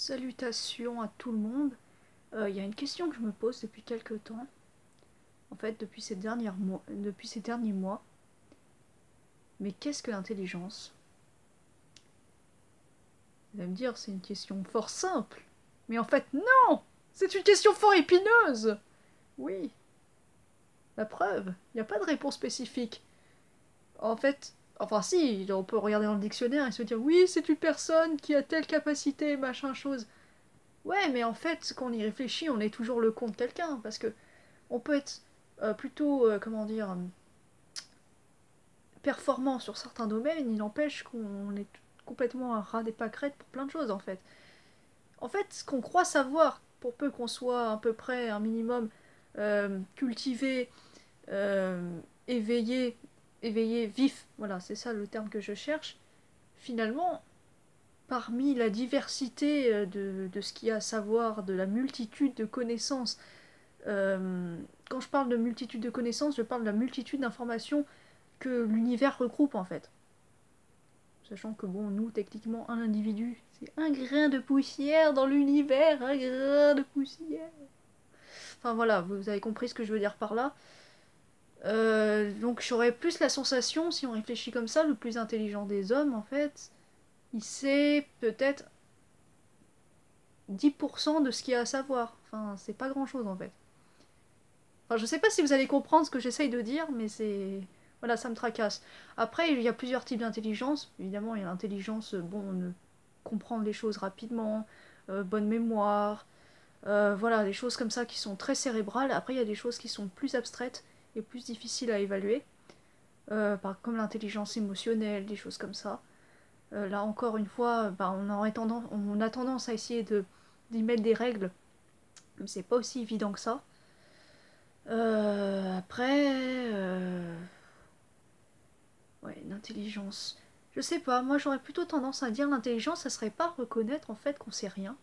Salutations à tout le monde. Il y a une question que je me pose depuis quelques temps. En fait, depuis ces derniers mois. Mais qu'est-ce que l'intelligence? Vous allez me dire, c'est une question fort simple. Mais en fait, non! C'est une question fort épineuse! Oui. La preuve, il n'y a pas de réponse spécifique. En fait, enfin si, on peut regarder dans le dictionnaire et se dire oui, c'est une personne qui a telle capacité, machin chose. Ouais, mais en fait, quand on y réfléchit, on est toujours le con de quelqu'un, parce que on peut être plutôt, comment dire, performant sur certains domaines, il n'empêche qu'on est complètement un rat des pâquerettes pour plein de choses, en fait. En fait, ce qu'on croit savoir, pour peu qu'on soit à peu près un minimum cultivé, euh, éveillé, vif, voilà, c'est ça le terme que je cherche, finalement, parmi la diversité de ce qu'il y a à savoir, de la multitude de connaissances, quand je parle de multitude de connaissances, je parle de la multitude d'informations que l'univers regroupe en fait. Sachant que bon, nous, techniquement, un individu, c'est un grain de poussière dans l'univers, un grain de poussière. Enfin voilà, vous avez compris ce que je veux dire par là. Donc j'aurais plus la sensation, si on réfléchit comme ça, le plus intelligent des hommes, en fait, il sait peut-être 10% de ce qu'il y a à savoir. Enfin, c'est pas grand-chose en fait. Enfin, je sais pas si vous allez comprendre ce que j'essaye de dire, mais c'est... Voilà, ça me tracasse. Après, il y a plusieurs types d'intelligence. Évidemment, il y a l'intelligence, bon, comprendre les choses rapidement, bonne mémoire, voilà, des choses comme ça qui sont très cérébrales. Après, il y a des choses qui sont plus abstraites et plus difficiles à évaluer, comme l'intelligence émotionnelle, des choses comme ça. Là encore une fois, bah, on a tendance à essayer d'y mettre des règles, mais c'est pas aussi évident que ça. Après, ouais, l'intelligence. Je sais pas, moi j'aurais plutôt tendance à dire l'intelligence, ça serait pas reconnaître en fait qu'on sait rien.